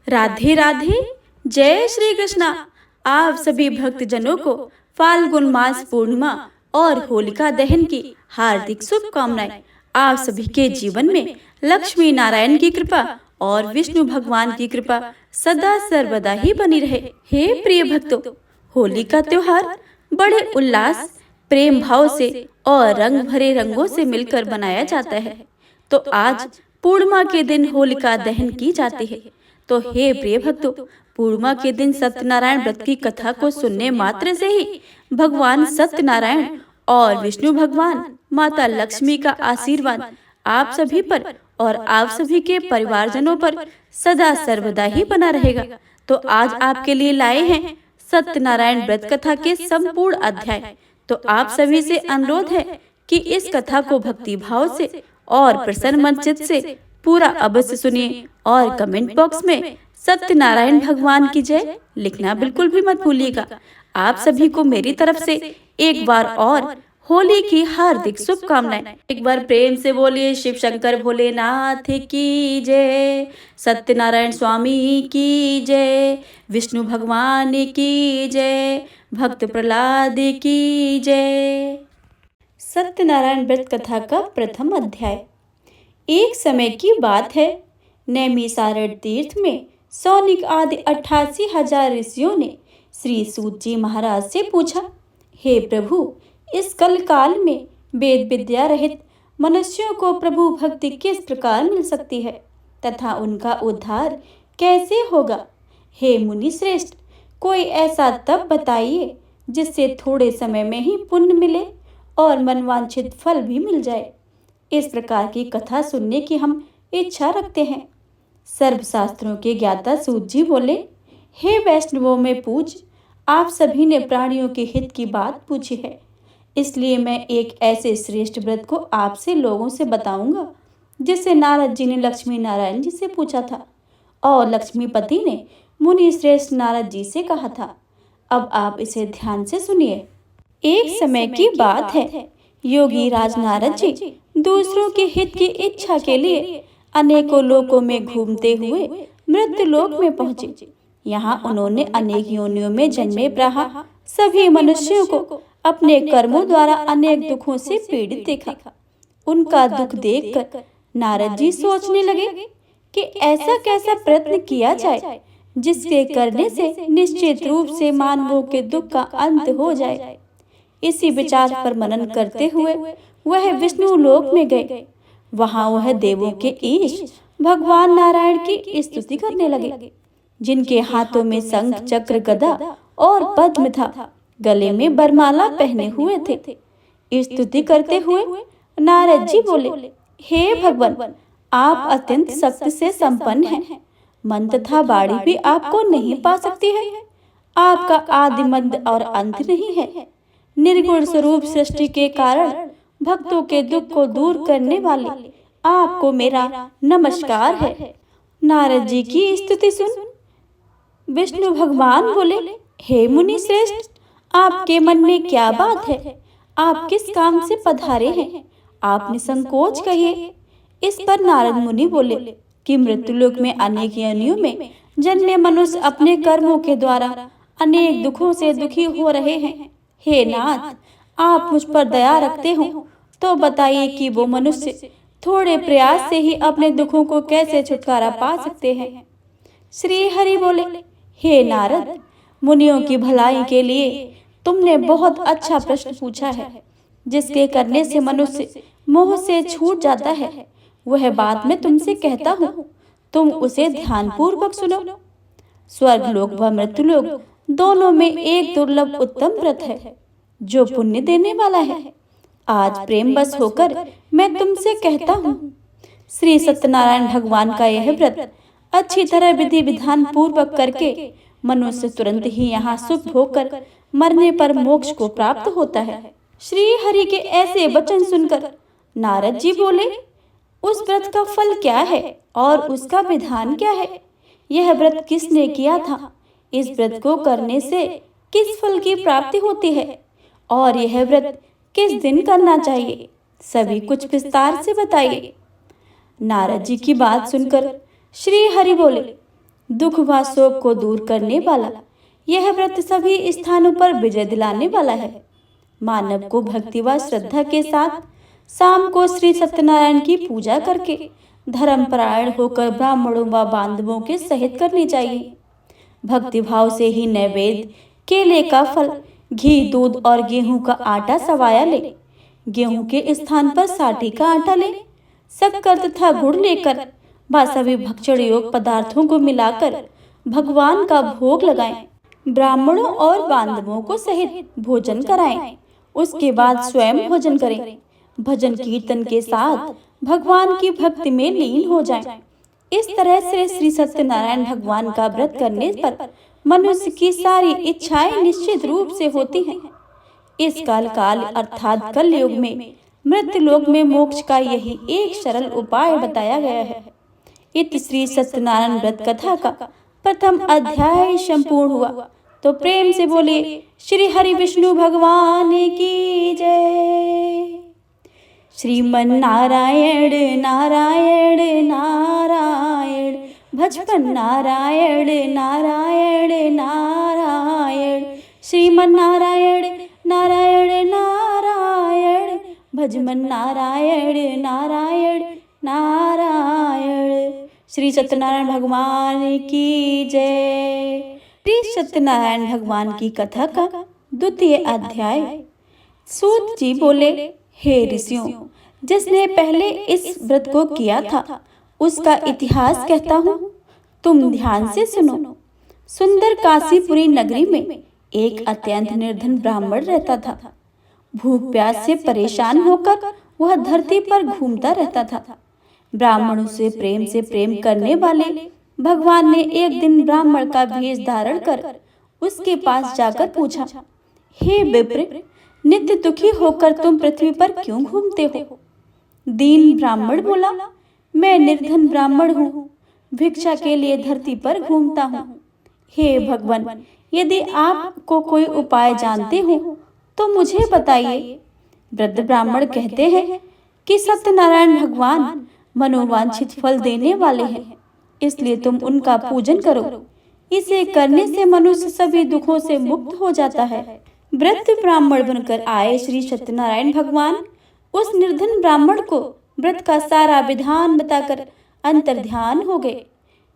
राधे राधे। जय श्री कृष्णा। आप सभी भक्तजनों को फाल्गुन मास पूर्णिमा और होलिका दहन की हार्दिक शुभकामनाएं। आप सभी के जीवन में लक्ष्मी नारायण की कृपा और विष्णु भगवान की कृपा सदा सर्वदा ही बनी रहे। हे प्रिय भक्तों, होली का त्योहार बड़े उल्लास, प्रेम भाव से और रंग भरे रंगों से मिलकर मनाया जाता है। तो आज पूर्णिमा के दिन होलिका दहन की जाती है। तो हे प्रिय भक्तों, पूर्णिमा के दिन सत्यनारायण व्रत की कथा को सुनने मात्र से ही भगवान सत्यनारायण और विष्णु भगवान, माता लक्ष्मी का आशीर्वाद आप सभी पर और आप सभी के परिवारजनों पर सदा सर्वदा ही बना रहेगा। तो आज आपके लिए लाए हैं सत्यनारायण व्रत कथा के संपूर्ण अध्याय। तो आप सभी से अनुरोध है कि इस कथा को भक्ति भाव से और प्रसन्न मन चित्त से पूरा अवश्य सुनिए और कमेंट बॉक्स में सत्यनारायण भगवान की जय लिखना बिल्कुल भी मत भूलिएगा। आप सभी को मेरी तरफ से एक बार और होली की हार्दिक शुभकामनाएं। एक बार प्रेम से बोलिए शिव शंकर भोलेनाथ की जय, सत्यनारायण स्वामी की जय, विष्णु भगवान की जय, भक्त प्रहलाद की जय। सत्यनारायण व्रत कथा का प्रथम अध्याय। एक समय की बात है, नैमिषारण्य तीर्थ में सौनिक आदि 88,000 ऋषियों ने श्री सूत जी महाराज से पूछा, हे प्रभु, इस कल काल में वेद विद्या रहित मनुष्यों को प्रभु भक्ति किस प्रकार मिल सकती है तथा उनका उद्धार कैसे होगा। हे मुनि श्रेष्ठ, कोई ऐसा तप बताइए जिससे थोड़े समय में ही पुण्य मिले और मनवांछित फल भी मिल जाए। इस प्रकार की कथा सुनने की हम इच्छा रखते हैं। सर्वशास्त्रों के ज्ञाता सूत जी बोले, हे वैष्णवों में पूज, आप सभी ने प्राणियों के हित की बात पूछी है, इसलिए मैं एक ऐसे श्रेष्ठ व्रत को आपसे लोगों से बताऊंगा जिसे नारद जी ने लक्ष्मी नारायण जी से पूछा था और लक्ष्मीपति ने मुनि श्रेष्ठ नारद जी से कहा था। अब आप इसे ध्यान से सुनिए। एक समय की बात है, योगी राज नारद जी दूसरों के हित की इच्छा के लिए अनेकों लोकों में घूमते हुए मृत्यु लोक में पहुंचे। यहाँ उन्होंने अनेक योनियों में जन्मे प्राह सभी मनुष्यों को अपने कर्मों द्वारा अनेक दुखों से पीड़ित देखा। उनका दुख देखकर नारद जी सोचने लगे कि ऐसा कैसा प्रयत्न किया जाए जिसके करने से निश्चित रूप से मानवों के दुख का अंत हो जाए। इसी विचार पर मनन करते हुए वह विष्णु लोक में गए। वहां वह देवों के ईश भगवान नारायण की स्तुति करने लगे, जिनके हाथों में शंख चक्र गदा और पद्म था, गले में बरमाला पहने हुए थे। स्तुति करते हुए नारद जी बोले, हे भगवान, आप अत्यंत शक्ति से संपन्न हैं। मन तथा वाणी भी आपको नहीं पा सकती है। आपका आदि मध्य और अंत नहीं है। निर्गुण स्वरूप सृष्टि के कारण भक्तों के दुख को दूर करने वाले आपको मेरा नमस्कार है। नारद जी की स्तुति सुन विष्णु भगवान बोले, हे मुनि श्रेष्ठ, आपके मन में क्या बात है? आप किस काम से पधारे हैं? आप निसंकोच कहिए। इस पर नारद मुनि बोले कि मृत्युलोक में अनेक योनियों में जन्मे मनुष्य अपने कर्मों के द्वारा अनेक दुखों से दुखी हो रहे हैं। हे नाथ, आप मुझ पर दया रखते हो तो बताइए कि वो मनुष्य थोड़े प्रयास से ही अपने दुखों को कैसे छुटकारा पा सकते हैं। श्री हरि बोले, हे नारद, मुनियों की भलाई के लिए तुमने बहुत अच्छा प्रश्न पूछा है। जिसके करने से मनुष्य मोह से छूट जाता है, वह बात मैं तुमसे कहता हूँ, तुम उसे ध्यानपूर्वक सुनो। स्वर्ग लोक व मृत्युलोक दोनों में एक दुर्लभ उत्तम व्रत है जो पुण्य देने वाला है। आज प्रेम बस होकर मैं तुमसे कहता हूँ। श्री सत्यनारायण भगवान का यह व्रत अच्छी तरह विधि विधान पूर्वक करके मनुष्य तुरंत ही यहाँ सुख भोगकर मरने पर मोक्ष को प्राप्त होता है। श्री हरि के ऐसे वचन सुनकर नारद जी बोले, उस व्रत का फल क्या है और उसका विधान क्या है? यह व्रत किसने किया था? इस व्रत को करने से किस फल की प्राप्ति होती है और यह व्रत किस दिन करना चाहिए? सभी कुछ विस्तार से बताइए। नारद जी की बात सुनकर श्री हरि बोले, दुख व शोक को दूर करने वाला यह व्रत सभी स्थानों पर विजय दिलाने वाला है। मानव को भक्ति व श्रद्धा के साथ शाम को श्री सत्यनारायण की पूजा करके धर्मपरायण होकर ब्राह्मणों व बांधवों के सहित करनी चाहिए। भक्ति भाव से ही नैवेद्य, केले का फल, घी, दूध और गेहूं का आटा सवाया ले। गेहूं के स्थान पर साठी का आटा ले। शक्कर तथा गुड़ लेकर व सभी भक्षण योग पदार्थों को मिलाकर भगवान का भोग लगाएं। ब्राह्मणों और बांधवों को सहित भोजन कराएं। उसके बाद स्वयं भोजन करें। भजन कीर्तन के साथ भगवान की भक्ति में लीन हो जाएं। इस तरह से श्री सत्यनारायण भगवान का व्रत करने पर मनुष्य की सारी इच्छाएं निश्चित रूप से होती हैं। इस काल अर्थात कलयुग में मृत्यु लोक में मोक्ष का यही एक सरल उपाय बताया गया है। इति श्री सत्यनारायण व्रत कथा का प्रथम अध्याय संपूर्ण हुआ। तो प्रेम से बोलिए श्री हरि विष्णु भगवान की जय। श्रीमन नारायण नारायण नारायण, भजपन नारायण नारायण नारायण, श्रीमन नारायण नारायण नारायण, भजमन नारायण नारायण नारायण। श्री सत्यनारायण भगवान की जय। श्री सत्यनारायण भगवान की कथा का द्वितीय अध्याय। सूत जी बोले, हे ऋषियों, जिसने पहले इस व्रत को किया था उसका इतिहास कहता हूँ, तुम ध्यान से सुनो। सुंदर काशीपुरी नगरी में एक अत्यंत निर्धन ब्राह्मण रहता था। भूख प्यास से परेशान होकर वह धरती पर घूमता रहता था। ब्राह्मणों से प्रेम करने वाले भगवान ने एक दिन ब्राह्मण का भेष धारण कर उसके पास जाकर पूछा, हे विप्र, नित्य दुखी होकर तुम पृथ्वी पर क्यों घूमते हो? दीन ब्राह्मण बोला, मैं निर्धन ब्राह्मण हूँ, भिक्षा के लिए धरती पर घूमता हूँ। हे भगवान, यदि आपको कोई उपाय जानते हो तो मुझे बताइए। वृद्ध ब्राह्मण कहते हैं कि सत्यनारायण भगवान मनोवांछित फल देने वाले हैं, इसलिए तुम उनका पूजन करो। इसे करने से मनुष्य सभी दुखों से मुक्त हो जाता है। वृद्ध ब्राह्मण बनकर आए श्री सत्यनारायण भगवान उस निर्धन ब्राह्मण को व्रत का सारा विधान बताकर अंतर्ध्यान हो गए।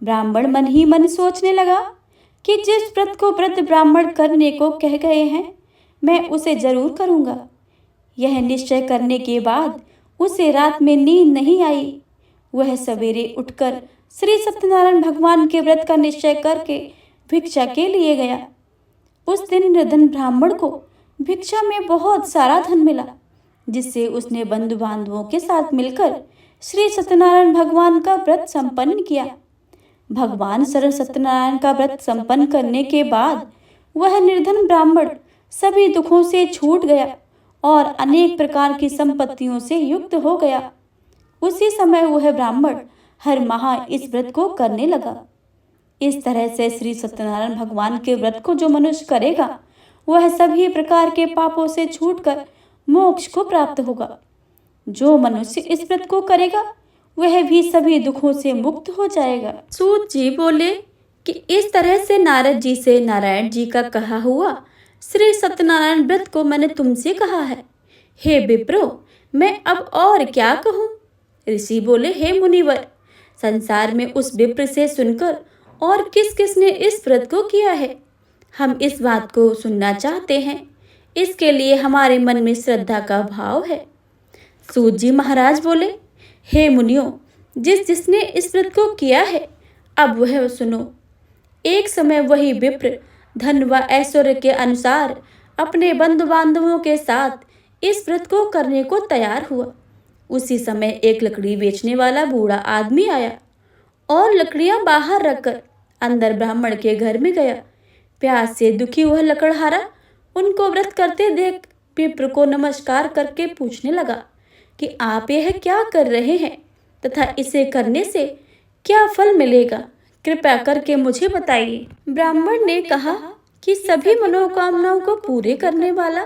ब्राह्मण मन ही मन सोचने लगा कि जिस व्रत को वृद्ध ब्राह्मण करने को कह गए हैं, मैं उसे जरूर करूंगा। यह निश्चय करने के बाद उसे रात में नींद नहीं आई। वह सवेरे उठकर श्री सत्यनारायण भगवान के व्रत का निश्चय करके भिक्षा के लिए गया। उस दिन निर्धन ब्राह्मण को भिक्षा में बहुत सारा धन मिला, जिससे उसने बंधु बांधवों के साथ मिलकर श्री सत्यनारायण भगवान का व्रत संपन्न किया। भगवान श्री सत्यनारायण का व्रत संपन्न करने के बाद वह निर्धन ब्राह्मण सभी दुखों से छूट गया और अनेक प्रकार की संपत्तियों से युक्त हो गया। उसी समय वह ब्राह्मण हर माह इस व्रत को करने लगा। इस तरह से श्री सत्यनारायण भगवान के व्रत को जो मनुष्य करेगा वह सभी प्रकार के पापों से छूटकर मोक्ष को प्राप्त होगा। जो मनुष्य इस व्रत को करेगा वह भी सभी दुखों से मुक्त हो जाएगा। सूत जी बोले कि इस तरह से नारद जी से नारायण जी का कहा हुआ श्री सत्यनारायण व्रत को मैंने तुमसे कहा है। हे विप्रो, मैं अब और क्या कहूँ? ऋषि बोले, हे मुनिवर, संसार में उस विप्र से सुनकर और किस किस ने इस व्रत को किया है, हम इस बात को सुनना चाहते हैं। इसके लिए हमारे मन में श्रद्धा का भाव है। सूत जी महाराज बोले, हे मुनियों, जिसने इस व्रत को किया है अब वह सुनो। एक समय वही विप्र धन व ऐश्वर्य के अनुसार अपने बंधु बांधवों के साथ इस व्रत को करने को तैयार हुआ। उसी समय एक लकड़ी बेचने वाला बूढ़ा आदमी आया और लकड़ियां बाहर रखकर अंदर ब्राह्मण के घर में गया। प्यास से दुखी वह लकड़हारा उनको व्रत करते देख विप्र को नमस्कार करके पूछने लगा कि आप यह क्या कर रहे हैं तथा इसे करने से क्या फल मिलेगा, कृपया करके मुझे बताइए। ब्राह्मण ने कहा कि सभी मनोकामनाओं को पूरे करने वाला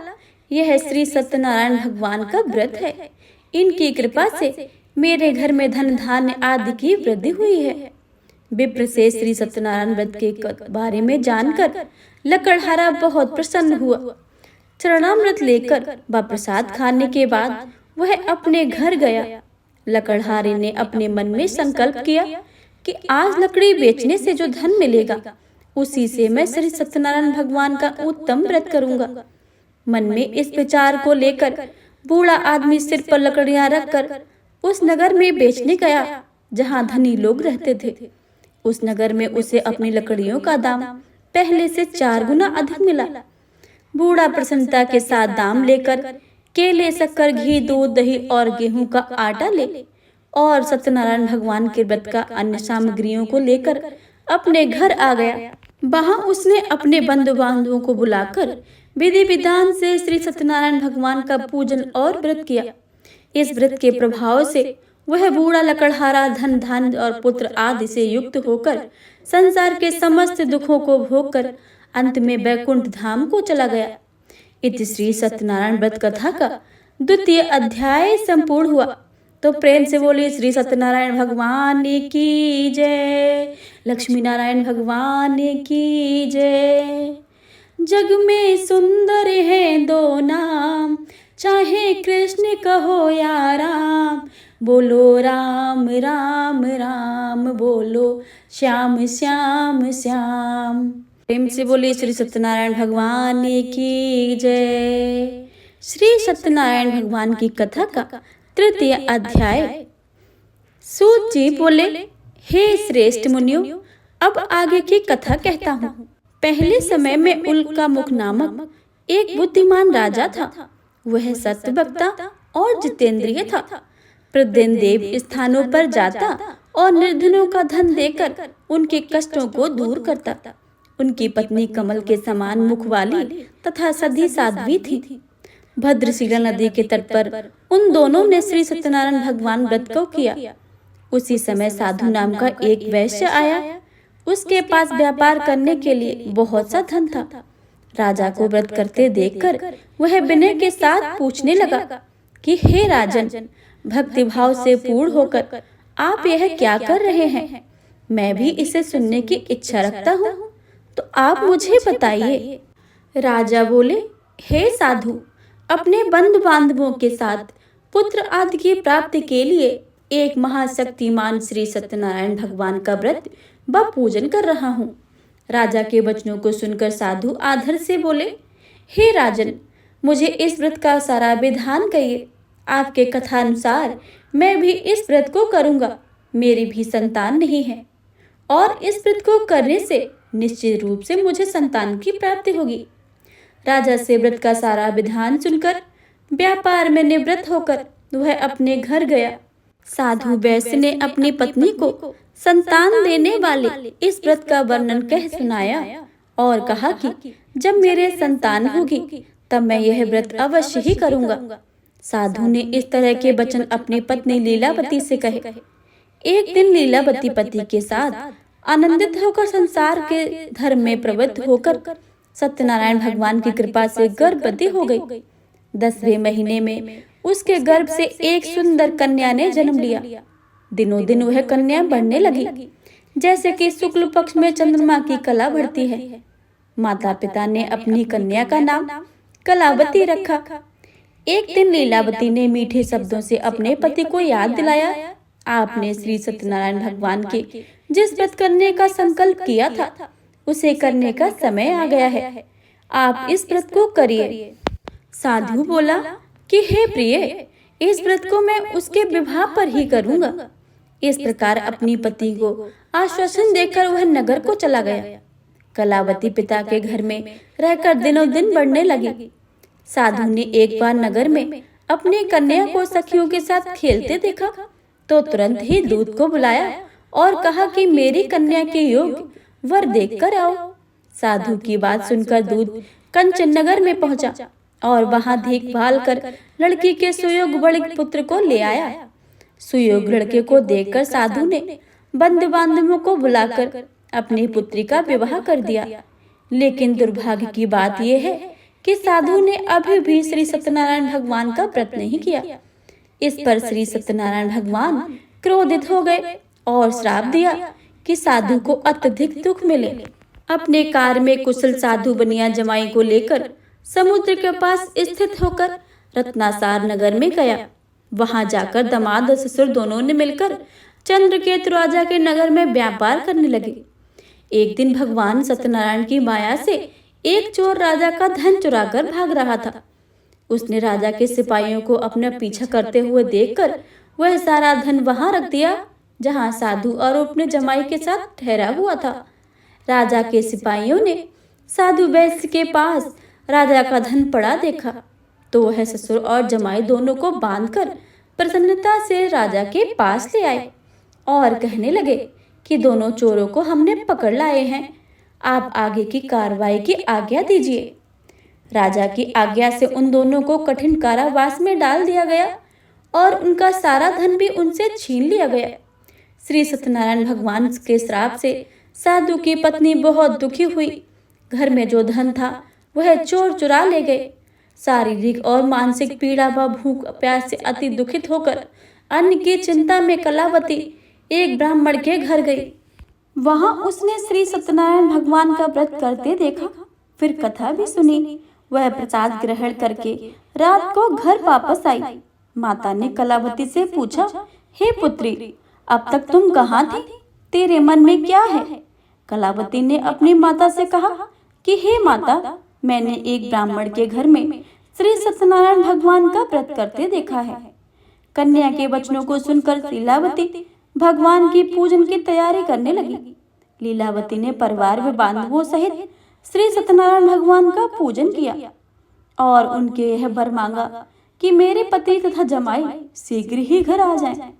यह श्री सत्यनारायण भगवान का व्रत है। इनकी कृपा से मेरे घर में धन धान्य आदि की वृद्धि हुई है। विप्र से श्री सत्यनारायण व्रत के बारे में जानकर लकड़हारा बहुत प्रसन्न हुआ। चरणामृत लेकर व प्रसाद खाने के बाद वह अपने घर गया। लकड़हारे ने अपने मन में संकल्प किया कि आज लकड़ी बेचने से जो धन मिलेगा उसी से मैं श्री सत्यनारायण भगवान का उत्तम व्रत करूंगा। मन में इस विचार को लेकर बूढ़ा आदमी सिर पर लकड़ियां रखकर उस नगर में बेचने गया जहां धनी लोग रहते थे। उस नगर में उसे अपनी लकड़ियों का दाम पहले से 4 गुना अधिक मिला। बूढ़ा प्रसन्नता के साथ दाम लेकर केले, शक्कर, घी, दूध, दही और गेहूं का आटा ले और सत्यनारायण भगवान के व्रत का अन्य सामग्रियों को लेकर अपने घर आ गया। वहां उसने अपने बंधु बांधवों को बुलाकर विधि विधान से श्री सत्यनारायण भगवान का पूजन और व्रत किया। इस व्रत के प्रभाव से वह बूढ़ा लकड़हारा धन, धान्य और पुत्र आदि से युक्त होकर संसार के समस्त दुखों को भोगकर अंत में वैकुंठ धाम को चला गया। इति श्री सत्यनारायण व्रत कथा का 2वां अध्याय संपूर्ण हुआ। तो प्रेम से बोलिए श्री सत्यनारायण भगवान की जय, लक्ष्मी नारायण भगवान की जय। जग में सुंदर है 2 नाम, चाहे कृष्ण कहो या राम। बोलो राम राम राम, बोलो श्याम श्याम श्याम। प्रेम से बोलिए श्री सत्यनारायण भगवान की जय। श्री सत्यनारायण भगवान की कथा का 3वां अध्याय। सूत जी बोले, हे श्रेष्ठ मुनियों, अब आगे की कथा कहता हूँ। पहले समय में उल्का मुख नामक एक बुद्धिमान राजा था। वह सत्यवक्ता और जितेंद्रिय था। प्रतिदिन देव स्थानों पर जाता और निर्धनों का धन देकर उनके कष्टों को दूर करता। उनकी पत्नी कमल के समान मुख वाली तथा सधी साध्वी थी। भद्रशिला नदी के तट पर उन दोनों ने श्री सत्यनारायण भगवान व्रत को किया। उसी समय साधु नाम का एक वैश्य आया। उसके पास व्यापार करने के लिए बहुत सा धन था। राजा को व्रत करते देखकर वह विनय के साथ पूछने लगा कि हे राजन, भक्ति भाव से पूर्ण होकर आप यह क्या कर रहे हैं? मैं भी इसे सुनने की इच्छा रखता हूँ, तो आप मुझे बताइए। राजा बोले, हे साधु, अपने बंधु बांधवों के साथ पुत्र आदि की प्राप्ति के लिए एक महाशक्तिमान श्री सत्यनारायण भगवान का व्रत व पूजन कर रहा हूँ। राजा के वचनों को सुनकर साधु आदर से बोले, हे राजन, मुझे इस व्रत का सारा विधान कहिए। आपके कथानुसार मैं भी इस व्रत को करूँगा। मेरी भी संतान नहीं है और इस व्रत को करने से निश्चित रूप से मुझे संतान की प्राप्ति होगी। राजा से व्रत का सारा विधान सुनकर व्यापार में निवृत्त होकर वह अपने घर गया। साधु वैश्य ने अपनी पत्नी को संतान देने वाले इस व्रत का वर्णन कह सुनाया और कहा कि जब मेरे संतान होगी तब मैं यह व्रत अवश्य ही करूंगा। साधु ने इस तरह के वचन अपनी पत्नी लीलावती से कहे। एक दिन लीलावती पति के साथ आनंदित होकर संसार के धर्म में प्रवृत्त होकर सत्यनारायण भगवान की कृपा से गर्भवती हो गई। 10वें महीने में उसके गर्भ से एक सुंदर कन्या ने जन्म लिया। दिनों दिन वह कन्या बढ़ने लगी, जैसे कि शुक्ल पक्ष में चंद्रमा की कला बढ़ती है। माता पिता ने अपनी कन्या का नाम कलावती रखा। एक दिन लीलावती ने मीठे शब्दों से अपने पति को याद दिलाया, आपने श्री सत्यनारायण भगवान के जिस व्रत करने का संकल्प किया था उसे करने का समय आ गया है। आप इस व्रत को करिए। साधु बोला कि हे प्रिय, इस व्रत को मैं उसके विवाह पर ही करूंगा। इस प्रकार अपनी पति को आश्वासन देकर वह नगर को चला गया। कलावती पिता के घर में रहकर दिनों दिन बढ़ने लगी। साधु ने एक बार नगर में अपनी कन्या को सखियों के साथ खेलते देखा तो तुरंत ही दूत को बुलाया और कहा कि मेरी कन्या के योग वर देखकर आओ। साधु की बात सुनकर दूत कंचन नगर में पहुंचा और वहां देखभाल कर लड़की के सुयोग बड़े पुत्र को ले आया। सुयोग लड़के को देखकर साधु ने बंधु बांधवों को बुलाकर अपनी पुत्री का विवाह कर दिया। लेकिन दुर्भाग्य की बात यह है कि साधु ने अभी भी श्री सत्यनारायण भगवान का व्रत नहीं किया। इस पर श्री सत्यनारायण भगवान क्रोधित हो गए और श्राप दिया कि साधु को अत्यधिक दुख मिले। अपने कार में कुशल साधु बनिया जमाई को लेकर समुद्र के पास स्थित होकर रत्नासार नगर में गया। वहां जाकर दामाद और ससुर दोनों ने मिलकर चंद्रकेतु राजा के नगर में व्यापार करने लगे। एक दिन भगवान सत्यनारायण की माया से एक चोर राजा का धन चुराकर भाग रहा था। उसने राजा के सिपाहियों को अपना पीछा करते हुए देखकर वह सारा धन वहां रख दिया जहां साधु और अपने जमाई के साथ ठहरा हुआ था। राजा के सिपाहियों ने साधु वैश्य के पास राजा का धन पड़ा देखा तो वह ससुर और जमाई दोनों को बांधकर प्रसन्नता से राजा के पास ले आए और कहने लगे कि दोनों चोरों को हमने पकड़ लाए हैं, आप आगे की कार्रवाई की आज्ञा दीजिए। राजा की आज्ञा से उन दोनों को कठिन कारावास में डाल दिया गया और उनका सारा धन भी उनसे छीन लिया गया। श्री सत्यनारायण भगवान के श्राप से साधु की पत्नी बहुत दुखी हुई। घर में जो धन था वह चोर चुरा ले गए। शारीरिक और मानसिक पीड़ा व भूख प्यास से अति दुखित होकर अन्न की चिंता में कलावती एक ब्राह्मण के घर गई। वहां उसने श्री सत्यनारायण भगवान का व्रत करते देखा, फिर कथा भी सुनी। वह प्रसाद ग्रहण करके रात को घर वापस आई। माता ने कलावती से पूछा, हे पुत्री, अब तक तुम कहाँ थी? तेरे मन में क्या है? कलावती ने अपनी माता से कहा कि हे माता, मैंने एक ब्राह्मण के घर में श्री सत्यनारायण भगवान का व्रत करते देखा है। कन्या के वचनों को सुनकर लीलावती भगवान की पूजन की तैयारी करने लगी। लीलावती ने परिवार व बांधवों सहित श्री सत्यनारायण भगवान का पूजन किया और उनके यह वर मांगा कि मेरे पति तथा जमाई शीघ्र ही घर आ जाएं।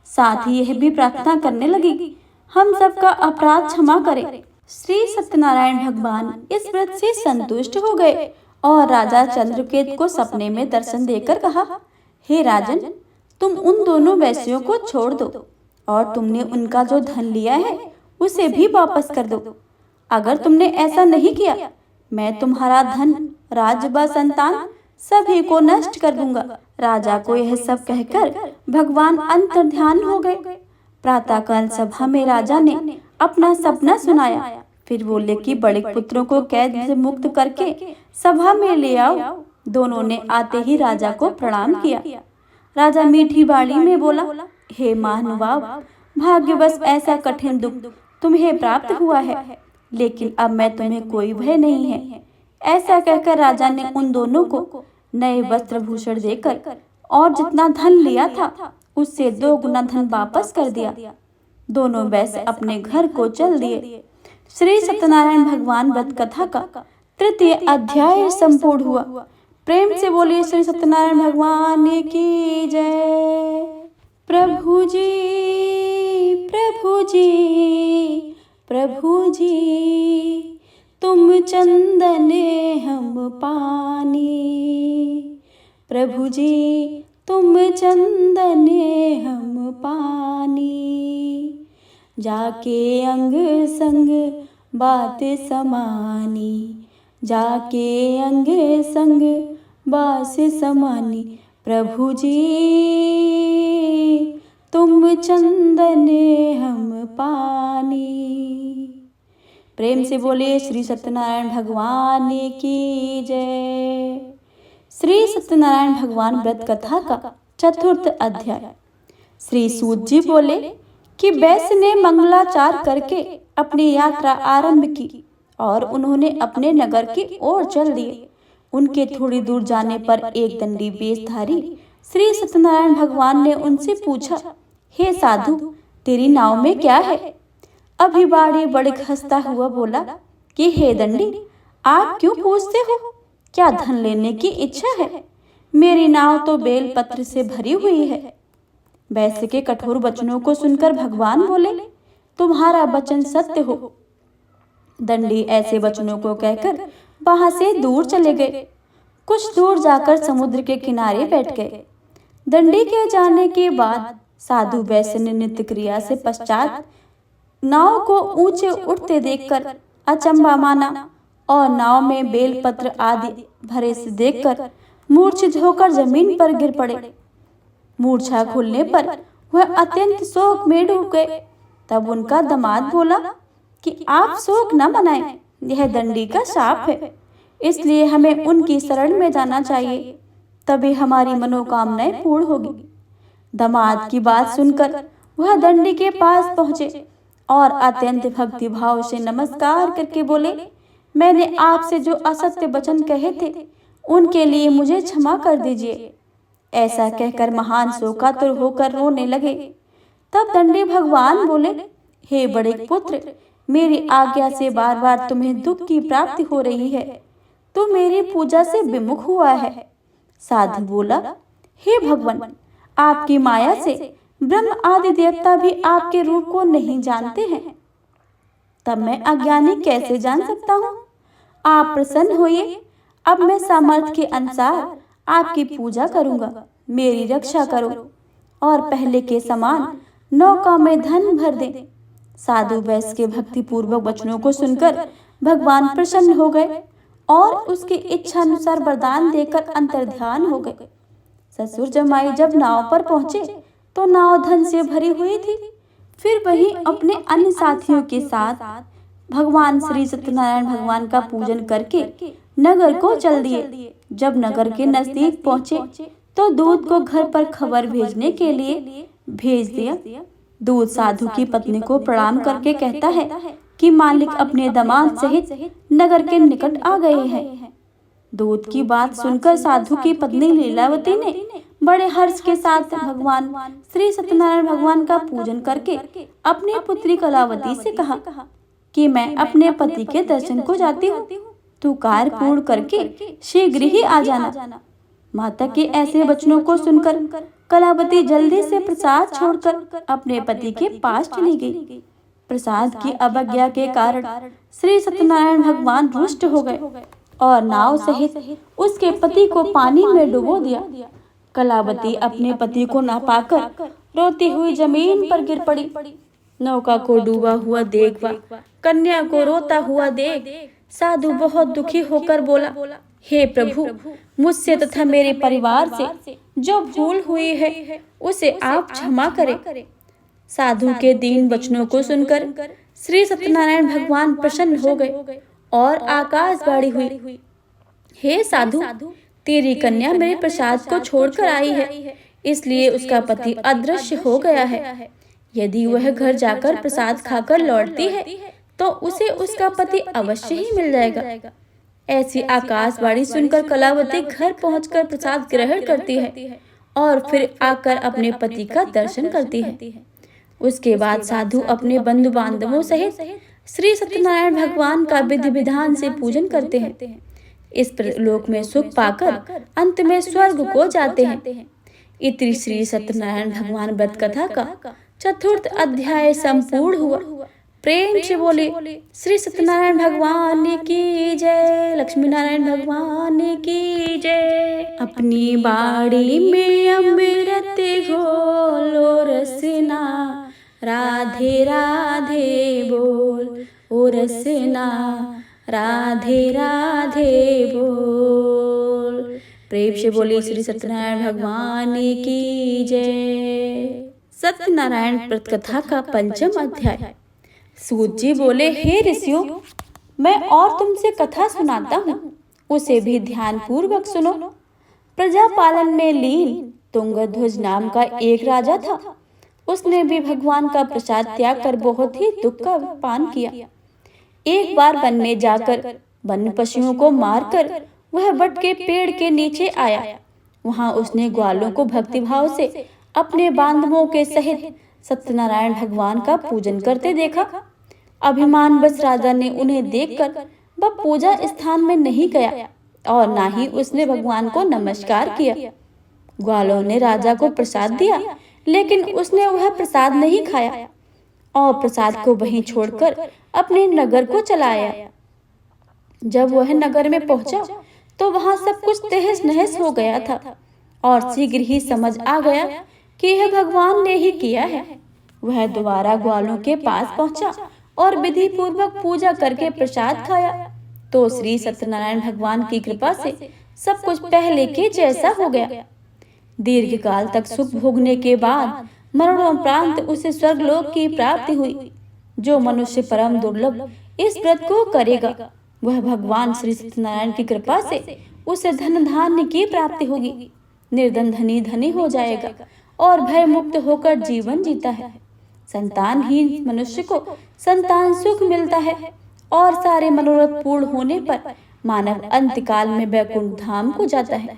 साथ ही यह भी प्रार्थना करने लगी, हम सबका अपराध क्षमा करें। श्री सत्यनारायण भगवान इस व्रत से संतुष्ट हो गए और राजा चंद्रकेतु को सपने में दर्शन देकर कहा, हे राजन, तुम उन दोनों वैश्यों को छोड़ दो और तुमने उनका जो धन लिया है उसे भी वापस कर दो। अगर तुमने ऐसा नहीं किया, मैं तुम्हारा धन, राज्य व संतान सभी को नष्ट कर दूंगा। राजा को यह सब कहकर भगवान अंतर्ध्यान हो गए। प्रातःकाल सभा में राजा ने अपना सपना सुनाया, फिर बोले कि बड़े पुत्रों को कैद से मुक्त करके सभा में ले आओ। दोनों ने आते ही राजा को प्रणाम किया। राजा मीठी बाणी में बोला, हे महानुभाव, भाग्यवश ऐसा कठिन दुख तुम्हें प्राप्त हुआ है, लेकिन अब मैं तुम्हें कोई भय नहीं है। ऐसा कहकर राजा ने उन दोनों को नए वस्त्र भूषण देकर और जितना धन लिया था उससे 2 गुना धन वापस कर दिया। दोनों वैसे अपने घर को चल दिए। श्री सत्यनारायण भगवान व्रत कथा का 3य अध्याय संपूर्ण हुआ। प्रेम से बोलिए श्री सत्यनारायण भगवान की जय। प्रभु जी, प्रभु जी, प्रभु जी, तुम चंदन हम पानी। प्रभु जी, तुम चंदन हम पानी। जाके अंग संग बात समानी, जाके अंग संग बास समानी। प्रभु जी, तुम चंदन हम पानी। प्रेम से बोलिए श्री सत्यनारायण भगवान की जय। श्री सत्यनारायण भगवान व्रत कथा का 4th अध्याय। श्री सूत जी बोले कि वैश्य ने मंगलाचार करके अपनी यात्रा आरंभ की और उन्होंने अपने नगर की ओर चल दिए। उनके थोड़ी दूर जाने पर एक दंडी वेशधारी श्री सत्यनारायण भगवान ने उनसे पूछा, हे साधु, तेरी नाव में क्या है? अभिवाड़ी बड़क हंसता हुआ बोला कि हे दंडी, आप क्यों पूछते हो? क्या धन लेने की इच्छा है? मेरी नाव तो बेल पत्र से भरी हुई है। वैश्य के कठोर वचनों को सुनकर भगवान बोले, तुम्हारा वचन सत्य हो। दंडी ऐसे वचनों को कहकर वहां से दूर चले गए। कुछ दूर जाकर समुद्र के किनारे बैठ गए। दंडी के जाने के बाद साधु वैश्य ने नित्य क्रिया से पश्चात नाव को ऊंचे उठते देखकर अचंभा माना और नाव में बेलपत्र आदि भरे से देखकर मूर्छित होकर जमीन पर गिर पड़े। मूर्छा खुलने पर वह अत्यंत शोक में डूब गए। तब उनका दामाद बोला कि आप शोक न मनाएं, यह दंडी का शाप है, इसलिए हमें उनकी शरण में जाना चाहिए, तभी हमारी मनोकामनाएं पूर्ण होगी। दामाद की बात सुनकर वह दंडी के पास पहुंचे और अत्यंत भक्ति भाव से नमस्कार करके बोले, मैंने आपसे जो असत्य वचन कहे थे उनके लिए मुझे क्षमा कर दीजिए। ऐसा कहकर महान शोकातुर होकर रोने लगे। तब दंडी भगवान बोले, हे बड़े पुत्र, मेरी आज्ञा से बार बार तुम्हें दुख की प्राप्ति हो रही है, तो मेरी पूजा से विमुख हुआ है। साधु बोला, हे भगवान, आपकी माया से ब्रह्म आदि देवता भी आपके रूप को नहीं जानते हैं, तब मैं अज्ञानी कैसे जान सकता हूँ। आप प्रसन्न होइए, अब मैं सामर्थ्य के अनुसार आपकी पूजा करूंगा, मेरी रक्षा करो और पहले के समान नौका में धन भर दे। साधु वैश्य के भक्ति पूर्वक वचनों को सुनकर भगवान प्रसन्न हो गए और उसकी इच्छा अनुसार वरदान देकर अंतर्ध्यान हो गए। ससुर जमाई जब नाव पर पहुंचे तो नाव धन से भरी हुई थी। फिर वही अपने अन्य साथियों के साथ भगवान श्री सत्यनारायण भगवान का पूजन करके नगर को चल दिए। जब नगर के नजदीक पहुंचे तो दूत को घर पर खबर भेजने के लिए भेज दिया। दूत साधु की पत्नी को प्रणाम करके कहता है कि मालिक अपने दामाद सहित नगर के निकट आ गए हैं। दूत की बात सुनकर साधु की पत्नी लीलावती ने बड़े हर्ष के साथ भगवान श्री सत्यनारायण भगवान का पूजन करके अपनी पुत्री कलावती से कहा कि मैं अपने पति के दर्शन को जाती हूँ, तू कार्य पूर्ण करके शीघ्र ही आ जाना। माता के ऐसे वचनों को सुनकर कलावती जल्दी से प्रसाद छोड़कर अपने पति के पास चली गई। प्रसाद की अवज्ञा के कारण श्री सत्यनारायण भगवान रुष्ट हो गए और नाव सहित उसके पति को पानी में डुबो दिया। कलावती अपने पति को ना पाकर रोती हुई जमीन पर गिर पड़ी। नौका को डूबा हुआ देख व कन्या को रोता हुआ देख साधु बहुत दुखी होकर बोला, हे प्रभु, मुझसे तथा मेरे परिवार से जो भूल हुई है उसे आप क्षमा करें। साधु के दीन वचनों को सुनकर श्री सत्यनारायण भगवान प्रसन्न हो गए और आकाशवाणी हुई, हे साधु, तेरी कन्या मेरे प्रसाद को छोड़कर आई है, इसलिए उसका पति अदृश्य हो गया है। यदि वह घर जाकर प्रसाद खाकर लौटती है तो उसे उसका पति अवश्य ही मिल जाएगा। ऐसी आकाशवाणी सुनकर कलावती घर पहुंचकर प्रसाद ग्रहण करती है और फिर आकर अपने पति का दर्शन करती है। उसके बाद साधु अपने बंधु बांधवों सहित श्री सत्यनारायण भगवान का विधि विधान से पूजन करते हैं। इस लोक में सुख पाकर अंत में स्वर्ग को जाते हैं। इति श्री सत्यनारायण भगवान व्रत कथा का चतुर्थ अध्याय संपूर्ण हुआ। प्रेम से बोले श्री सत्यनारायण भगवान की जय, लक्ष्मी नारायण भगवान की जय। अपनी बाड़ी में अमृत घोलो रसना, राधे राधे बोल ओ रसना, राधे राधे बोल। प्रेम से बोली श्री सत्यनारायण भगवान की जय। सत्यनारायण व्रत कथा का पंचम अध्याय। सूत जी बोले, हे ऋषियों, मैं और तुमसे कथा सुनाता हूँ, उसे भी ध्यान पूर्वक सुनो। प्रजा पालन में लीन तुंगध्वज नाम का एक राजा था। उसने भी भगवान का प्रसाद त्याग कर बहुत ही दुख का पान किया। एक बार वन में जाकर वन्य पशुओं को मारकर वह वट के पेड़ के नीचे आया। वहां उसने ग्वालों को भक्तिभाव से अपने बांधवों के सहित सत्यनारायण भगवान का पूजन करते देखा। अभिमान बस राजा ने उन्हें देखकर वह पूजा स्थान में नहीं गया और ना ही उसने भगवान को नमस्कार किया। ग्वालों ने राजा को प्रसाद दिया, लेकिन उसने वह प्रसाद नहीं खाया और प्रसाद को वहीं छोड़कर अपने नगर को चला आया। जब वह नगर में पहुंचा तो वहां सब कुछ तहस नहस हो गया था और शीघ्र ही समझ आ गया कि यह भगवान ने ही किया है। वह दोबारा ग्वालों के पास पहुंचा और विधि पूर्वक पूजा करके प्रसाद खाया तो श्री सत्यनारायण भगवान की कृपा से सब कुछ पहले के जैसा हो गया। दीर्घ काल तक सुख भोगने के बाद मरणोपरांत उसे स्वर्गलोक की प्राप्ति हुई। जो मनुष्य परम दुर्लभ इस व्रत को करेगा, वह भगवान श्री सत्यनारायण की कृपा से उसे धन धान्य की प्राप्ति होगी। निर्धन धनी धनी हो जाएगा और भय मुक्त होकर जीवन जीता है। संतानहीन मनुष्य को संतान सुख मिलता है और सारे मनोरथ पूर्ण होने पर मानव अंतकाल में वैकुंठ धाम को जाता है।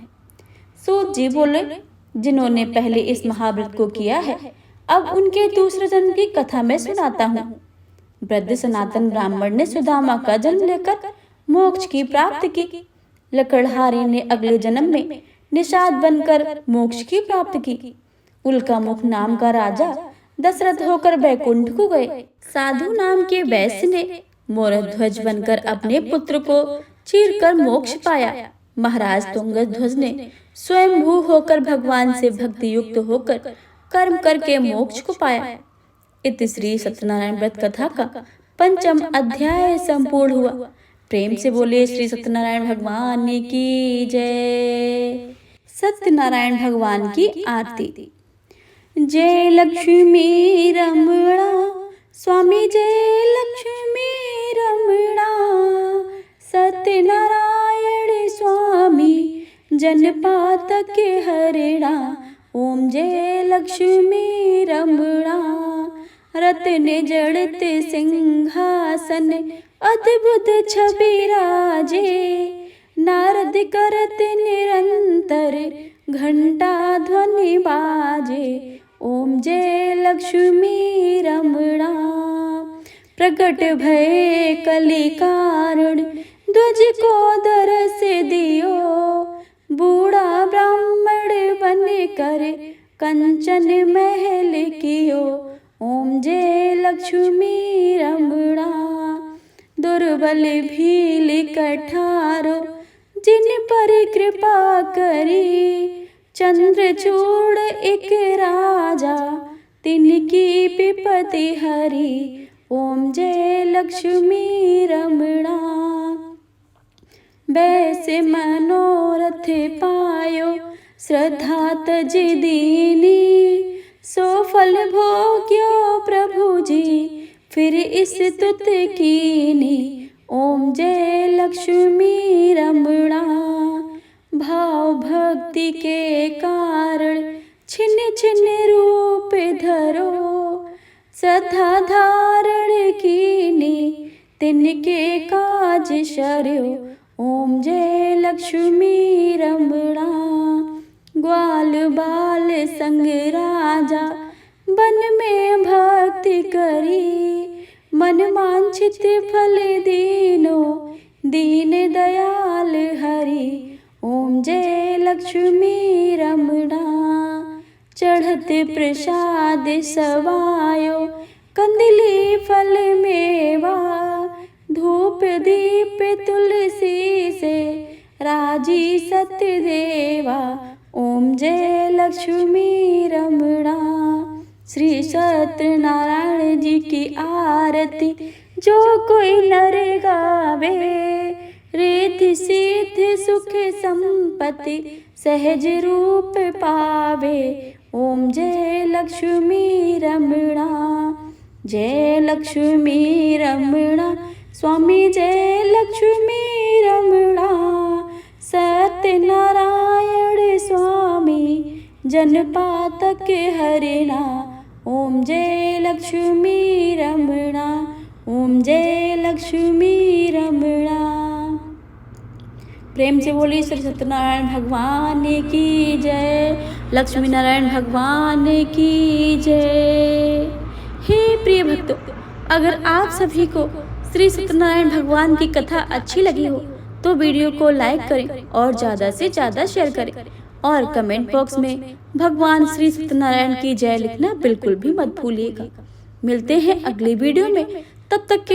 सूत जी बोले, जिन्होंने पहले इस महाव्रत को किया है, अब उनके दूसरे जन्म की कथा मैं सुनाता हूँ। वृद्ध सनातन ब्राह्मण ने सुदामा का जन्म लेकर मोक्ष की प्राप्ति की। लकड़हारी ने अगले जन्म में निषाद बनकर मोक्ष की प्राप्ति की। उल्कामुख नाम का राजा दशरथ होकर वैकुंठ को गए। साधु नाम के वैश्य ने मोरध्वज बनकर अपने पुत्र को चीरकर मोक्ष पाया। महाराज तुंगध्वज ने स्वयंभू होकर भगवान से भक्ति युक्त होकर कर्म करके मोक्ष को पाया। इति श्री सत्यनारायण व्रत कथा का 5वां अध्याय संपूर्ण हुआ। प्रेम से बोले श्री सत्यनारायण भगवान की जय। सत्यनारायण भगवान की आरती। जय लक्ष्मी रमणा स्वामी, जय लक्ष्मी रमणा। सत्यनारायण स्वामी जनपातक हरिणा। ओम जय लक्ष्मी रमणा। रत्न जड़त सिंहासन अद्भुत छवि राजे। नारद करत निरंतर घंटा ध्वनि बाजे। ओम जय लक्ष्मी रमणा। प्रकट भय कलि कारण ध्वज को दरस दियो। बूढ़ा ब्राह्मण बन कर कंचन महल कियो। ओम जय लक्ष्मी रमणा। दुर्बल भील कठारो जिन पर कृपा करी। चंद्रचूड़ एक राजा तिनकी विपत्ति हरी। ओम जय लक्ष्मी रमणा। वैसे मनोरथ पायो श्रद्धा तज दीनी। सो फल भोग्यो प्रभु जी फिर इस तुत कीनी। ओम जय लक्ष्मी रमणा। भाव भक्ति के कारण छिन छिन रूप धरो। श्रद्धा धारण कीनी तिनके काज शर्यो। ओम जय लक्ष्मी रमणा। ग्वाल बाल संग राजा वन में भक्ति करी। मन वांछित फल दीनो दीन दयाल हरि। ओम जय लक्ष्मी रमणा। चढ़त प्रसाद सवायो कंदली फल मेवा। धूप दीप तुलसी से राजी सत्य देवा। ओम जय लक्ष्मी रमणा। श्री सत्यनारायण जी की आरती जो कोई नर गावे। रिद्धि सिद्धि सुख संपत्ति सहज रूप पावे। ओम जय लक्ष्मी रमणा। जय लक्ष्मी रमणा स्वामी, जय लक्ष्मी रमणा। सत्यनारायण स्वामी जनपातक हरिणा। ओम जय लक्ष्मी रमणा। ओम जय लक्ष्मी रमणा। प्रेम से बोली श्री सत्यनारायण भगवान की जय। लक्ष्मी नारायण भगवान की जय। हे प्रिय भक्तों, अगर आप सभी को श्री सत्यनारायण भगवान की कथा अच्छी लगी हो तो वीडियो को लाइक करें और ज़्यादा से ज़्यादा शेयर करें और कमेंट बॉक्स में भगवान श्री सत्यनारायण की जय लिखना बिल्कुल भी मत भूलिएगा। मिलते हैं अगली वीडियो में, तब तक के